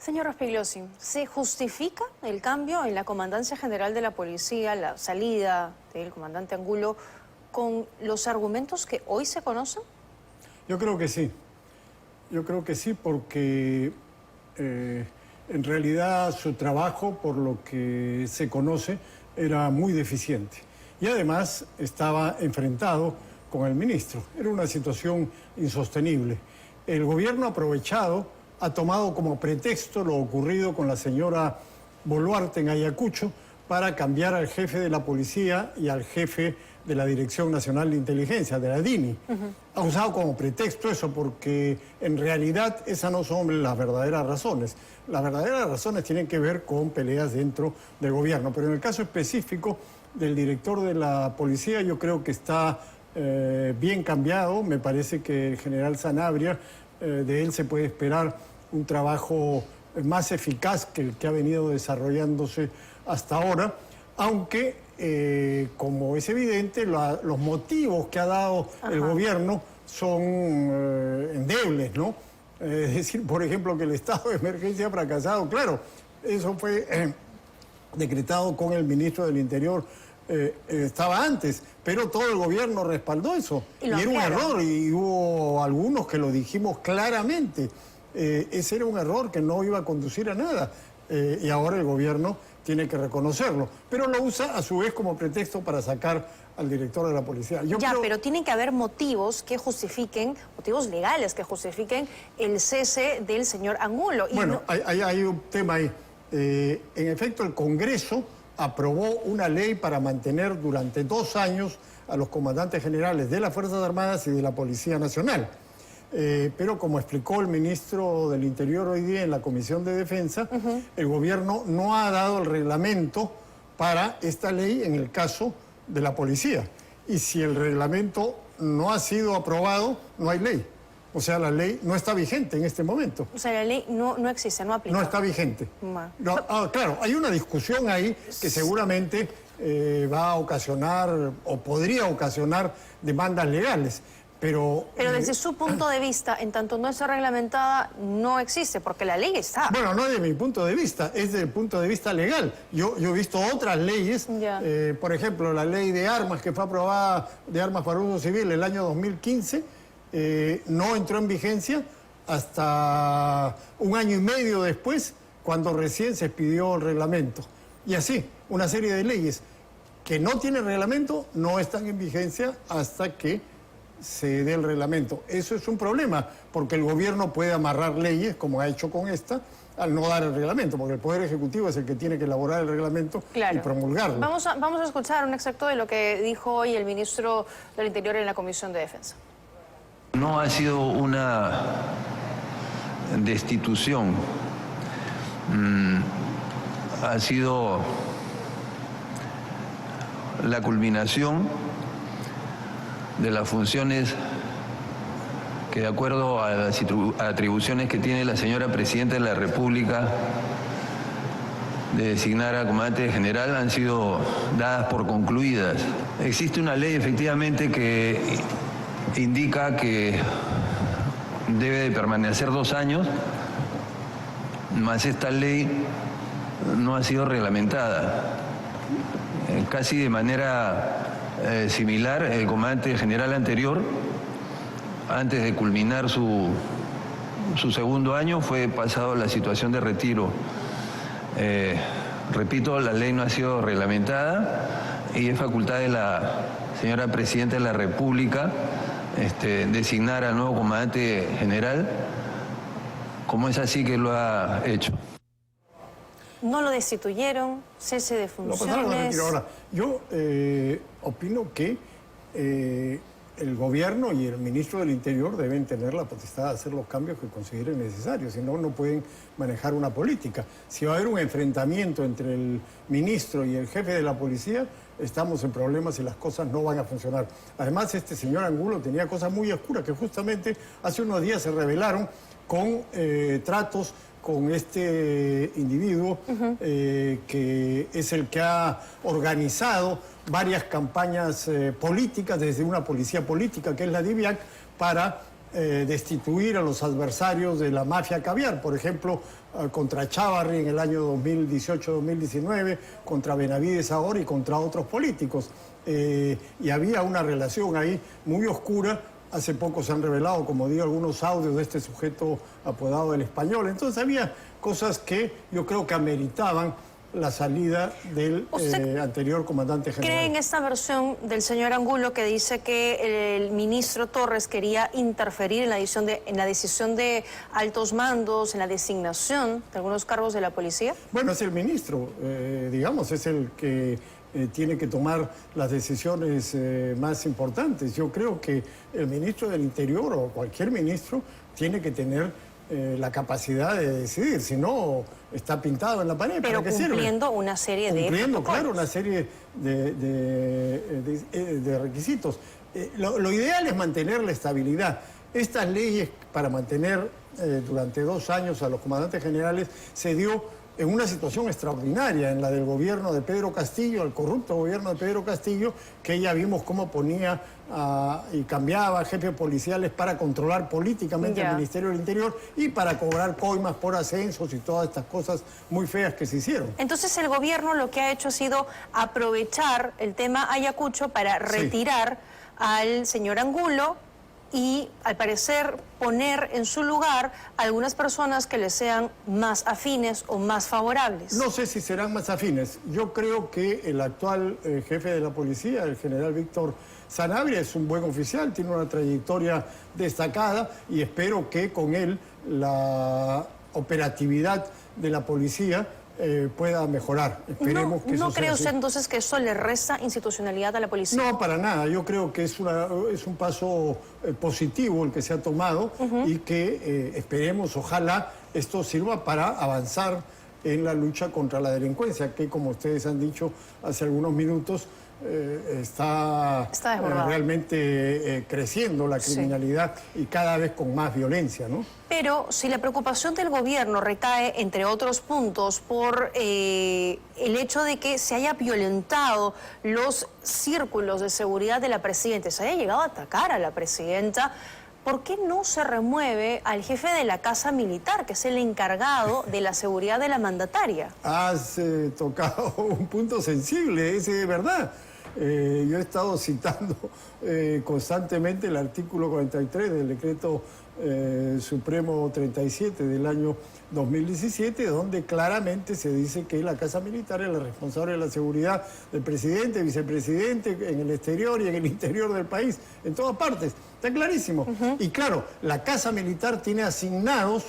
Señor Rospigliosi, ¿se justifica el cambio en la Comandancia General de la Policía, la salida del comandante Angulo, con los argumentos que hoy se conocen? Yo creo que sí. Yo creo que sí porque en realidad su trabajo, por lo que se conoce, era muy deficiente. Y además estaba enfrentado con el ministro. Era una situación insostenible. El gobierno ha tomado como pretexto lo ocurrido con la señora Boluarte en Ayacucho para cambiar al jefe de la policía y al jefe de la Dirección Nacional de Inteligencia, de la DINI. Ha usado como pretexto eso porque en realidad esas no son las verdaderas razones. Las verdaderas razones tienen que ver con peleas dentro del gobierno. Pero en el caso específico del director de la policía, yo creo que está bien cambiado. Me parece que el general Sanabria, de él se puede esperar un trabajo más eficaz que el que ha venido desarrollándose hasta ahora, aunque, como es evidente, los motivos que ha dado el gobierno son endebles, ¿no? Es decir, por ejemplo, que el estado de emergencia ha fracasado. Claro, eso fue decretado con el ministro del Interior, estaba antes, pero todo el gobierno respaldó eso. Y era un error, y hubo algunos que lo dijimos claramente. Ese era un error que no iba a conducir a nada. Y ahora el gobierno tiene que reconocerlo. Pero lo usa a su vez como pretexto para sacar al director de la policía. Pero tienen que haber motivos que justifiquen, motivos legales que justifiquen el cese del señor Angulo. Y bueno, hay un tema ahí. En efecto, el Congreso aprobó una ley para mantener durante 2 años a los comandantes generales de las Fuerzas Armadas y de la Policía Nacional. Pero como explicó el ministro del Interior hoy día en la Comisión de Defensa, el gobierno no ha dado el reglamento para esta ley en el caso de la policía. Y si el reglamento no ha sido aprobado, no hay ley. O sea, la ley no está vigente en este momento. O sea, la ley no existe, no aplica. No está vigente. No, claro, hay una discusión ahí que seguramente va a ocasionar o podría ocasionar demandas legales. Pero desde su punto de vista, en tanto no está reglamentada, no existe, porque la ley está. Bueno, no es de mi punto de vista, es desde el punto de vista legal. Yo he visto otras leyes, por ejemplo, la ley de armas que fue aprobada, de armas para uso civil, el año 2015, no entró en vigencia hasta 1 año y medio después, cuando recién se expidió el reglamento. Y así, una serie de leyes que no tienen reglamento no están en vigencia hasta que se dé el reglamento. Eso es un problema, porque el gobierno puede amarrar leyes, como ha hecho con esta, al no dar el reglamento, porque el Poder Ejecutivo es el que tiene que elaborar el reglamento y promulgarlo. Vamos a escuchar un extracto de lo que dijo hoy el ministro del Interior en la Comisión de Defensa. No ha sido una destitución, ha sido la culminación de las funciones que, de acuerdo a las atribuciones que tiene la señora Presidenta de la República de designar a comandante general, han sido dadas por concluidas. Existe una ley efectivamente que indica que debe de permanecer 2 años, mas esta ley no ha sido reglamentada. Casi de manera similar, el comandante general anterior, antes de culminar su 2.º año, fue pasado a la situación de retiro. Repito, la ley no ha sido reglamentada y es facultad de la señora Presidenta de la República designar al nuevo comandante general, como es así que lo ha hecho. No lo destituyeron, cese de funciones. Ahora, yo opino que el gobierno y el ministro del Interior deben tener la potestad de hacer los cambios que consideren necesarios, si no, no pueden manejar una política. Si va a haber un enfrentamiento entre el ministro y el jefe de la policía, estamos en problemas y las cosas no van a funcionar. Además, este señor Angulo tenía cosas muy oscuras que justamente hace unos días se revelaron con tratos con este individuo que es el que ha organizado varias campañas políticas desde una policía política que es la DIVIAC para destituir a los adversarios de la mafia caviar, por ejemplo, contra Chávarri en el año 2018-2019, contra Benavides ahora y contra otros políticos. Y había una relación ahí muy oscura. Hace poco se han revelado, como digo, algunos audios de este sujeto apodado El Español. Entonces había cosas que yo creo que ameritaban la salida del anterior comandante general. ¿Cree en esta versión del señor Angulo que dice que el ministro Torres quería interferir en la decisión de altos mandos, en la designación de algunos cargos de la policía? Bueno, es el ministro, digamos, es el que tiene que tomar las decisiones más importantes. Yo creo que el ministro del Interior o cualquier ministro tiene que tener la capacidad de decidir, si no está pintado en la pared. Pero ¿para qué cumpliendo sirve? una serie de Cumpliendo, protocolos. claro, una serie de requisitos. Lo ideal es mantener la estabilidad. Estas leyes para mantener durante 2 años a los comandantes generales se dio en una situación extraordinaria, en la del gobierno de Pedro Castillo, el corrupto gobierno de Pedro Castillo, que ya vimos cómo ponía y cambiaba jefes policiales para controlar políticamente el Ministerio del Interior y para cobrar coimas por ascensos y todas estas cosas muy feas que se hicieron. Entonces el gobierno lo que ha hecho ha sido aprovechar el tema Ayacucho para retirar al señor Angulo y, al parecer, poner en su lugar a algunas personas que le sean más afines o más favorables. No sé si serán más afines. Yo creo que el actual jefe de la policía, el general Víctor Sanabria, es un buen oficial, tiene una trayectoria destacada y espero que con él la operatividad de la policía pueda mejorar. Esperemos que eso ¿No sea cree así. usted entonces que eso le resta institucionalidad a la policía? No, para nada. Yo creo que es un paso positivo el que se ha tomado y que esperemos, ojalá, esto sirva para avanzar en la lucha contra la delincuencia, que, como ustedes han dicho hace algunos minutos, está realmente creciendo la criminalidad y cada vez con más violencia, ¿no? Pero si la preocupación del gobierno recae, entre otros puntos, por el hecho de que se haya violentado los círculos de seguridad de la presidenta, se haya llegado a atacar a la presidenta, ¿por qué no se remueve al jefe de la Casa Militar, que es el encargado de la seguridad de la mandataria? Has tocado un punto sensible, es verdad. Yo he estado citando constantemente el artículo 43 del decreto Supremo 37 del año 2017, donde claramente se dice que la Casa Militar es la responsable de la seguridad del presidente, vicepresidente, en el exterior y en el interior del país, en todas partes. Está clarísimo. Y claro, la Casa Militar tiene asignados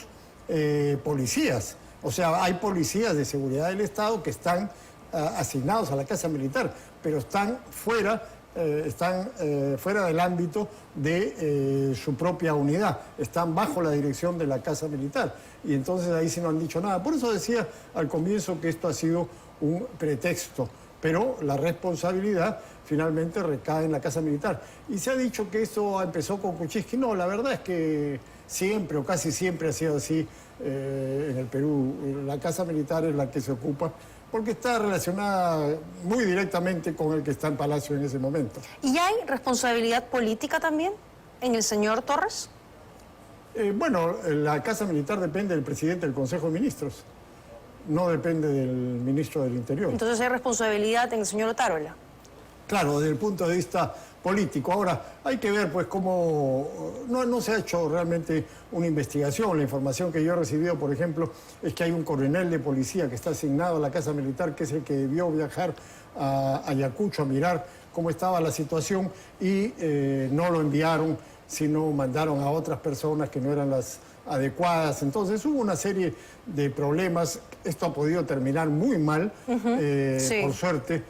policías. O sea, hay policías de seguridad del Estado que están asignados a la Casa Militar, pero están fuera del ámbito de su propia unidad, están bajo la dirección de la Casa Militar. Y entonces ahí sí no han dicho nada. Por eso decía al comienzo que esto ha sido un pretexto, pero la responsabilidad finalmente recae en la Casa Militar. Y se ha dicho que esto empezó con Kuczynski. No, la verdad es que siempre o casi siempre ha sido así en el Perú. La Casa Militar es la que se ocupa, porque está relacionada muy directamente con el que está en Palacio en ese momento. ¿Y hay responsabilidad política también en el señor Torres? Bueno, la Casa Militar depende del presidente del Consejo de Ministros, no depende del ministro del Interior. Entonces hay responsabilidad en el señor Otárola. Claro, desde el punto de vista político. Ahora, hay que ver pues cómo no se ha hecho realmente una investigación. La información que yo he recibido, por ejemplo, es que hay un coronel de policía que está asignado a la Casa Militar, que es el que debió viajar a Ayacucho a mirar cómo estaba la situación y no lo enviaron, sino mandaron a otras personas que no eran las adecuadas. Entonces hubo una serie de problemas. Esto ha podido terminar muy mal, por suerte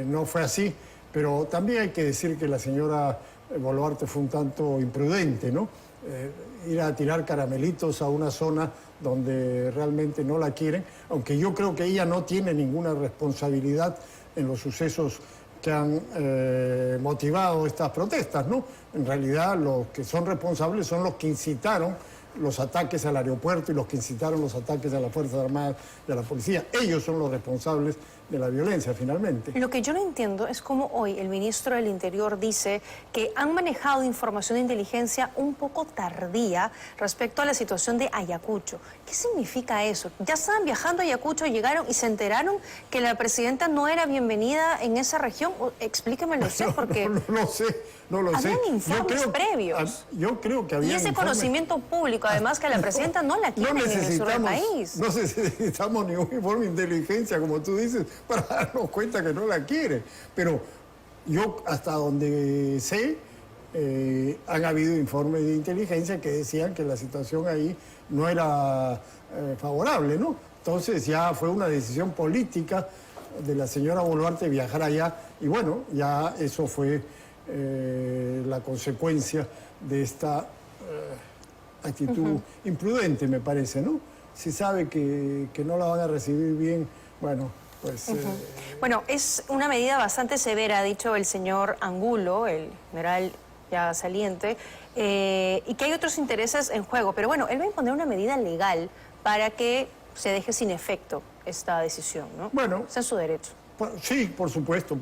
no fue así. Pero también hay que decir que la señora Boluarte fue un tanto imprudente, ¿no? Ir a tirar caramelitos a una zona donde realmente no la quieren, aunque yo creo que ella no tiene ninguna responsabilidad en los sucesos que han motivado estas protestas, ¿no? En realidad los que son responsables son los que incitaron los ataques al aeropuerto y los que incitaron los ataques a las Fuerzas Armadas y a la policía. Ellos son los responsables de la violencia finalmente. Lo que yo no entiendo es cómo hoy el ministro del Interior dice que han manejado información de inteligencia un poco tardía respecto a la situación de Ayacucho. ¿Qué significa eso? ¿Ya estaban viajando a Ayacucho, llegaron y se enteraron que la presidenta no era bienvenida en esa región? Explíquemelo usted, porque no lo sé. habían informes previos. Yo creo que había y ese informes. Conocimiento público, además, que la presidenta no la quieren en el sur del país. No necesitamos ningún informe de inteligencia, como tú dices, para darnos cuenta que no la quiere. Pero yo, hasta donde sé, han habido informes de inteligencia que decían que la situación ahí no era favorable, ¿no? Entonces ya fue una decisión política de la señora Boluarte viajar allá y bueno, ya eso fue la consecuencia de esta actitud imprudente, me parece, ¿no? Si sabe que no la van a recibir bien, bueno, pues... Bueno, es una medida bastante severa, ha dicho el señor Angulo, el general ya saliente, y que hay otros intereses en juego. Pero bueno, él va a imponer una medida legal para que se deje sin efecto esta decisión, ¿no? Bueno, está en su derecho. Sí, por supuesto,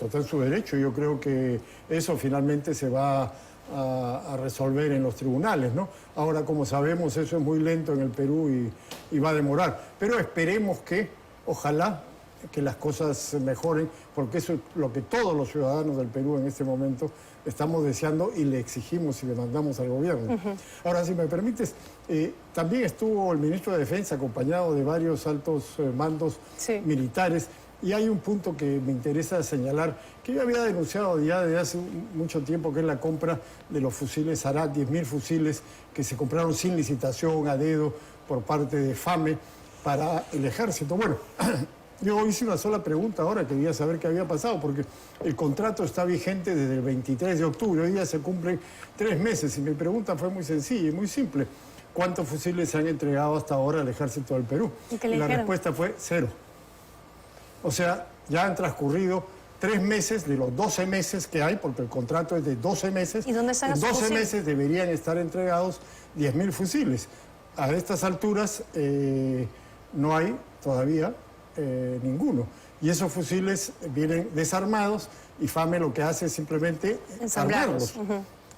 está en su derecho. Yo creo que eso finalmente se va a resolver en los tribunales, ¿no? Ahora, como sabemos, eso es muy lento en el Perú y va a demorar. Pero esperemos que, ojalá, que las cosas mejoren, porque eso es lo que todos los ciudadanos del Perú en este momento estamos deseando y le exigimos y demandamos al gobierno. Ahora, si me permites, también estuvo el ministro de Defensa acompañado de varios altos mandos militares. Y hay un punto que me interesa señalar, que yo había denunciado ya desde hace mucho tiempo, que es la compra de los fusiles Arad, 10.000 fusiles que se compraron sin licitación, a dedo, por parte de FAME para el ejército. Bueno, yo hice una sola pregunta ahora, quería saber qué había pasado, porque el contrato está vigente desde el 23 de octubre, hoy ya se cumplen 3 meses, y mi pregunta fue muy sencilla y muy simple. ¿Cuántos fusiles se han entregado hasta ahora al ejército del Perú? ¿Y la respuesta fue 0. O sea, ya han transcurrido 3 meses de los 12 meses que hay, porque el contrato es de 12 meses. ¿Y dónde están en esos 12 fusiles? meses deberían estar entregados 10.000 fusiles. A estas alturas no hay todavía ninguno. Y esos fusiles vienen desarmados y FAME lo que hace es simplemente armarlos.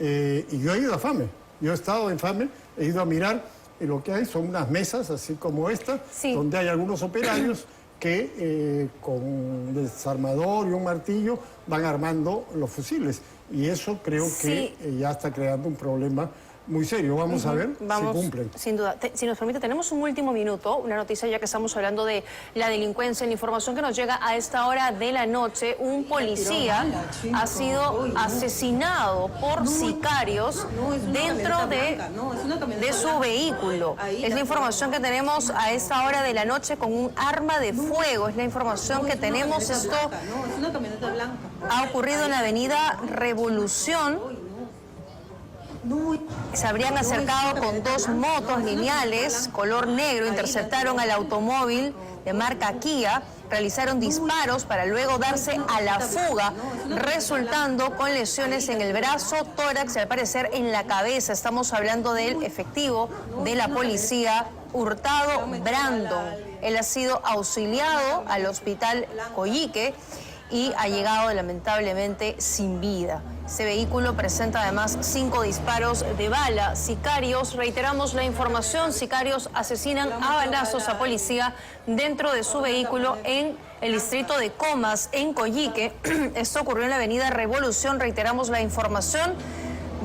Y yo he ido a FAME, yo he estado en FAME, he ido a mirar, y lo que hay son unas mesas, así como esta, donde hay algunos operarios que con un desarmador y un martillo van armando los fusiles. Y eso creo que ya está creando un problema muy serio. Vamos a ver si cumplen. Sin duda. Si nos permite, tenemos un último minuto, una noticia ya que estamos hablando de la delincuencia. La información que nos llega a esta hora de la noche, un policía ha sido asesinado por sicarios dentro de su vehículo. Es la información que tenemos a esta hora de la noche con un arma de fuego. Es la información que tenemos. Esto ha ocurrido en la avenida Revolución. Se habrían acercado con 2 motos lineales color negro, interceptaron al automóvil de marca Kia, realizaron disparos para luego darse a la fuga, resultando con lesiones en el brazo, tórax y al parecer en la cabeza. Estamos hablando del efectivo de la policía Hurtado Brandon. Él ha sido auxiliado al hospital Coyique y ha llegado lamentablemente sin vida. Ese vehículo presenta además 5 disparos de bala. Sicarios, reiteramos la información, sicarios asesinan a balazos a policía dentro de su vehículo en el distrito de Comas, en Coyique. Esto ocurrió en la avenida Revolución, reiteramos la información.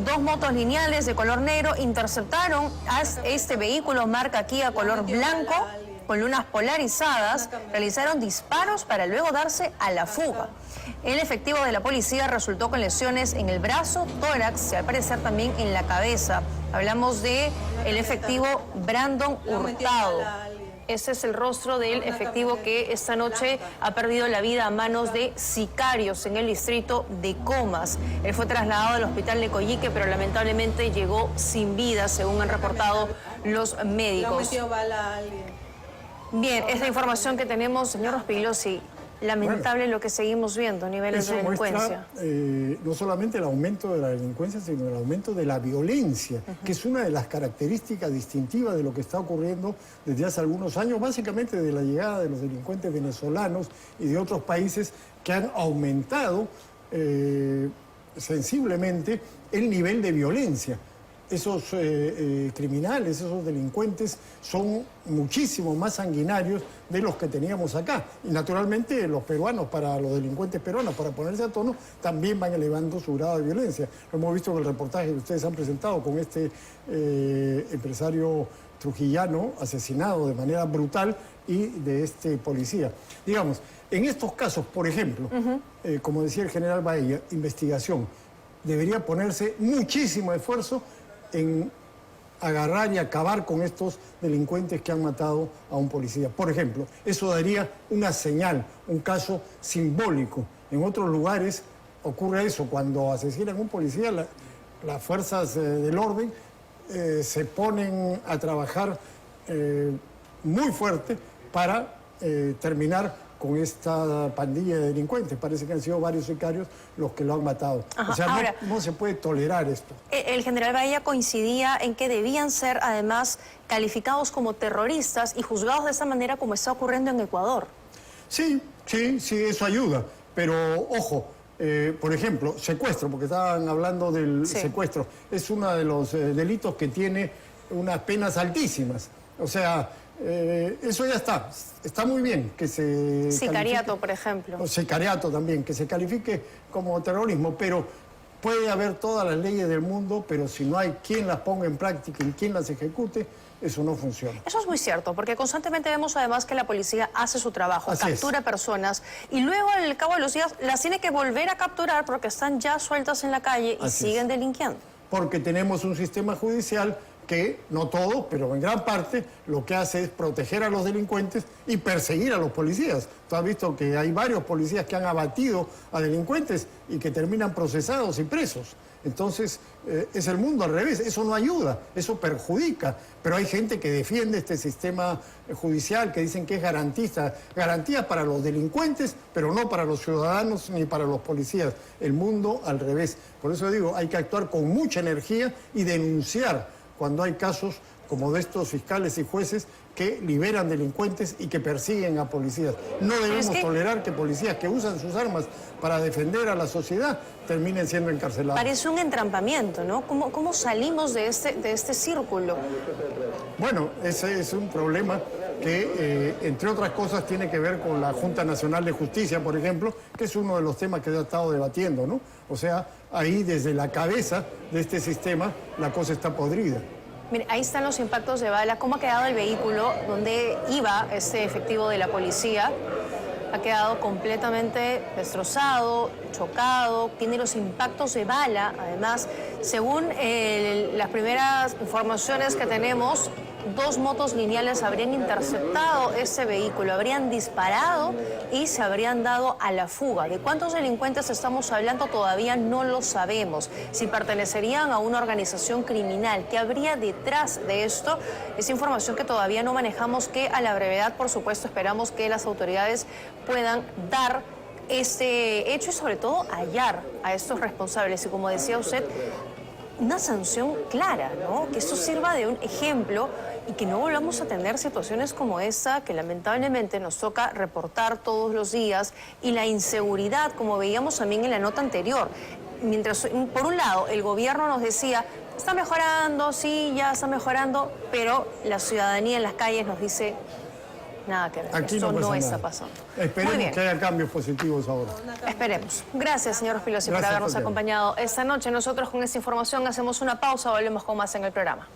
2 motos lineales de color negro interceptaron a este vehículo marca Kia color blanco, con lunas polarizadas, realizaron disparos para luego darse a la fuga. El efectivo de la policía resultó con lesiones en el brazo, tórax y al parecer también en la cabeza. Hablamos de el efectivo Brandon Hurtado. Ese es el rostro del efectivo que esta noche ha perdido la vida a manos de sicarios en el distrito de Comas. Él fue trasladado al hospital de Coyique, pero lamentablemente llegó sin vida, según han reportado los médicos. Bien, es la información que tenemos, señor Rospigliosi. Lamentable lo que seguimos viendo, niveles de delincuencia. Muestra, no solamente el aumento de la delincuencia, sino el aumento de la violencia, que es una de las características distintivas de lo que está ocurriendo desde hace algunos años, básicamente de la llegada de los delincuentes venezolanos y de otros países que han aumentado sensiblemente el nivel de violencia. Esos criminales, esos delincuentes son muchísimo más sanguinarios de los que teníamos acá. Y naturalmente los peruanos, para los delincuentes peruanos, para ponerse a tono, también van elevando su grado de violencia. Lo hemos visto en el reportaje que ustedes han presentado con este empresario trujillano asesinado de manera brutal y de este policía. Digamos, en estos casos, por ejemplo, como decía el general Baella, investigación, debería ponerse muchísimo esfuerzo en agarrar y acabar con estos delincuentes que han matado a un policía. Por ejemplo, eso daría una señal, un caso simbólico. En otros lugares ocurre eso, cuando asesinan a un policía, las fuerzas del orden se ponen a trabajar muy fuerte para terminar con esta pandilla de delincuentes. Parece que han sido varios sicarios los que lo han matado. Ajá. O sea, ahora, no se puede tolerar esto. El general Baella coincidía en que debían ser, además, calificados como terroristas y juzgados de esa manera como está ocurriendo en Ecuador. Sí, eso ayuda. Pero, ojo, por ejemplo, secuestro, porque estaban hablando del secuestro, es uno de los delitos que tiene unas penas altísimas. O sea, eso ya está. Está muy bien que se Sicariato, por ejemplo. O sicariato también, que se califique como terrorismo, pero puede haber todas las leyes del mundo, pero si no hay quien las ponga en práctica y quien las ejecute, eso no funciona. Eso es muy cierto, porque constantemente vemos además que la policía hace su trabajo, captura personas y luego al cabo de los días las tiene que volver a capturar porque están ya sueltas en la calle y siguen delinquiendo. Porque tenemos un sistema judicial que, no todo, pero en gran parte, lo que hace es proteger a los delincuentes y perseguir a los policías. Tú has visto que hay varios policías que han abatido a delincuentes y que terminan procesados y presos. Entonces, es el mundo al revés. Eso no ayuda, eso perjudica. Pero hay gente que defiende este sistema judicial, que dicen que es garantista. Garantía para los delincuentes, pero no para los ciudadanos ni para los policías. El mundo al revés. Por eso digo, hay que actuar con mucha energía y denunciar cuando hay casos como de estos fiscales y jueces que liberan delincuentes y que persiguen a policías. No debemos tolerar que policías que usan sus armas para defender a la sociedad terminen siendo encarcelados. Parece un entrampamiento, ¿no? ¿Cómo salimos de este círculo? Bueno, ese es un problema que, entre otras cosas, tiene que ver con la Junta Nacional de Justicia, por ejemplo, que es uno de los temas que se ha estado debatiendo, ¿no? O sea, ahí desde la cabeza de este sistema la cosa está podrida. Mire, ahí están los impactos de bala. ¿Cómo ha quedado el vehículo donde iba este efectivo de la policía? Ha quedado completamente destrozado, chocado, tiene los impactos de bala. Además, según las primeras informaciones que tenemos, 2 motos lineales habrían interceptado ese vehículo, habrían disparado y se habrían dado a la fuga. ¿De cuántos delincuentes estamos hablando? Todavía no lo sabemos. Si pertenecerían a una organización criminal, ¿qué habría detrás de esto? Es información que todavía no manejamos, que a la brevedad, por supuesto, esperamos que las autoridades puedan dar este hecho y sobre todo hallar a estos responsables. Y como decía usted, una sanción clara, ¿no? Que esto sirva de un ejemplo y que no volvamos a tener situaciones como esta que lamentablemente nos toca reportar todos los días, y la inseguridad, como veíamos también en la nota anterior. Mientras, por un lado, el gobierno nos decía, está mejorando, sí, ya está mejorando, pero la ciudadanía en las calles nos dice, nada que ver, aquí esto no nada. está pasando. Esperemos que haya cambios positivos ahora. Esperemos. Gracias, señor Rospigliosi, por habernos acompañado esta noche. Nosotros con esta información hacemos una pausa, volvemos con más en el programa.